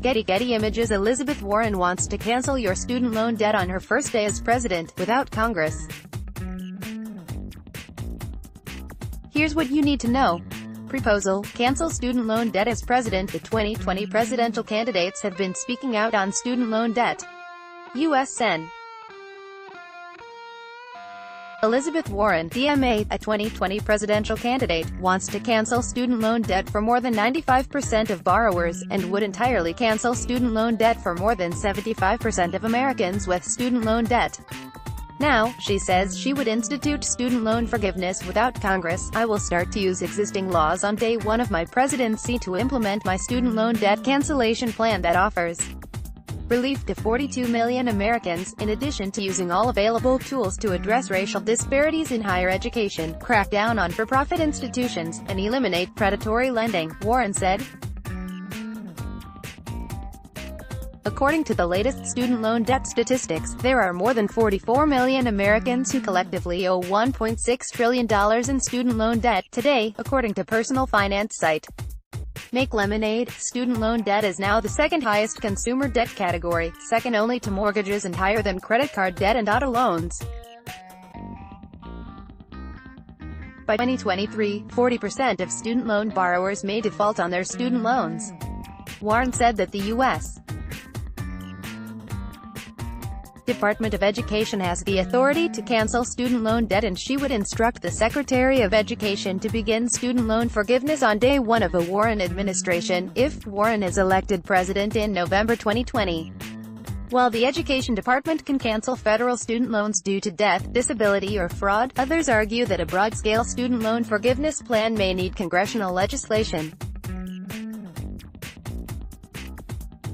Getty Images Elizabeth Warren wants to cancel your student loan debt on her first day as president, without Congress. Here's what you need to know. Proposal: cancel student loan debt as president. The 2020 presidential candidates have been speaking out on student loan debt. U.S. Sen. Elizabeth Warren, DMA, a 2020 presidential candidate, wants to cancel student loan debt for more than 95% of borrowers, and would entirely cancel student loan debt for more than 75% of Americans with student loan debt. Now, she says she would institute student loan forgiveness without Congress. I will start to use existing laws on day one of my presidency to implement my student loan debt cancellation plan that offers relief to 42 million Americans, in addition to using all available tools to address racial disparities in higher education, crack down on for-profit institutions, and eliminate predatory lending, Warren said. According to the latest student loan debt statistics, there are more than 44 million Americans who collectively owe $1.6 trillion in student loan debt today, according to personal finance site Make Lemonade. Student loan debt is now the second highest consumer debt category, second only to mortgages and higher than credit card debt and auto loans. By 2023, 40% of student loan borrowers may default on their student loans. Warren said that the U.S. Department of Education has the authority to cancel student loan debt, and she would instruct the Secretary of Education to begin student loan forgiveness on day one of a Warren administration, if Warren is elected president in November 2020. While the Education Department can cancel federal student loans due to death, disability, or fraud, others argue that a broad-scale student loan forgiveness plan may need congressional legislation.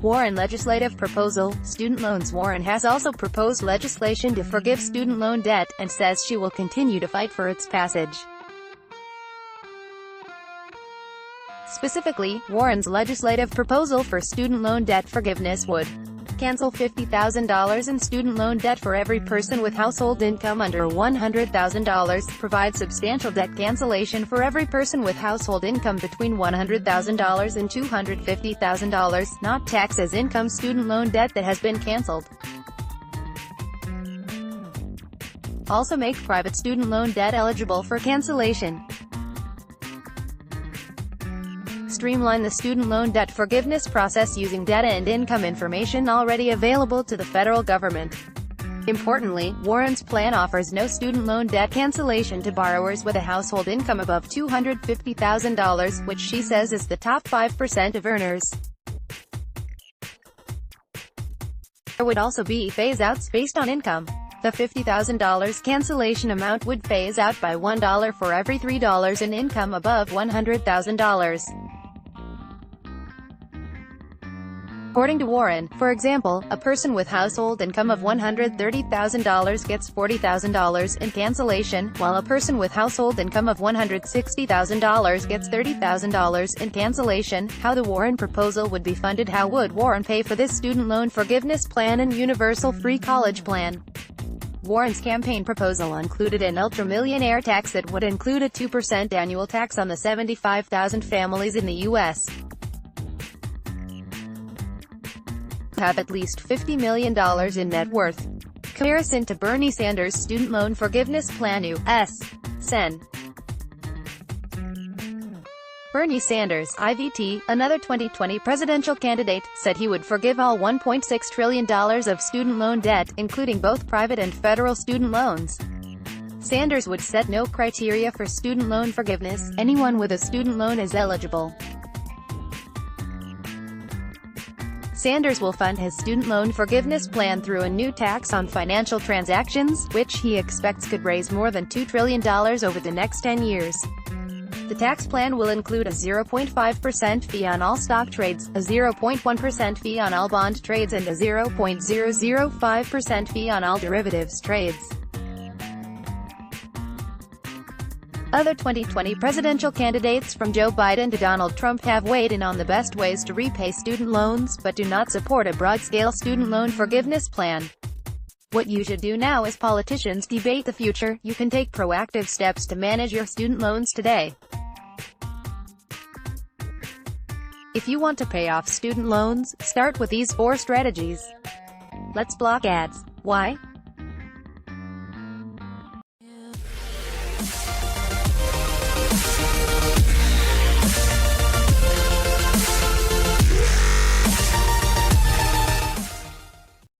Warren legislative proposal, student loans. Warren has also proposed legislation to forgive student loan debt, and says she will continue to fight for its passage. Specifically, Warren's legislative proposal for student loan debt forgiveness would cancel $50,000 in student loan debt for every person with household income under $100,000, provide substantial debt cancellation for every person with household income between $100,000 and $250,000, not tax as income student loan debt that has been canceled. Also make private student loan debt eligible for cancellation. Streamline the student loan debt forgiveness process using data and income information already available to the federal government. Importantly, Warren's plan offers no student loan debt cancellation to borrowers with a household income above $250,000, which she says is the top 5% of earners. There would also be phase-outs based on income. The $50,000 cancellation amount would phase out by $1 for every $3 in income above $100,000. According to Warren, for example, a person with household income of $130,000 gets $40,000 in cancellation, while a person with household income of $160,000 gets $30,000 in cancellation. How the Warren proposal would be funded. How would Warren pay for this student loan forgiveness plan and universal free college plan? Warren's campaign proposal included an ultra-millionaire tax that would include a 2% annual tax on the 75,000 families in the U.S. have at least $50 million in net worth. Comparison to Bernie Sanders' student loan forgiveness plan. U.S. Sen. Bernie Sanders, IVT, another 2020 presidential candidate, said he would forgive all $1.6 trillion of student loan debt, including both private and federal student loans. Sanders would set no criteria for student loan forgiveness. Anyone with a student loan is eligible. Sanders will fund his student loan forgiveness plan through a new tax on financial transactions, which he expects could raise more than $2 trillion over the next 10 years. The tax plan will include a 0.5% fee on all stock trades, a 0.1% fee on all bond trades, and a 0.005% fee on all derivatives trades. Other 2020 presidential candidates from Joe Biden to Donald Trump have weighed in on the best ways to repay student loans, but do not support a broad-scale student loan forgiveness plan. What you should do now as politicians debate the future, you can take proactive steps to manage your student loans today. If you want to pay off student loans, start with these 4 strategies. Let's block ads. Why?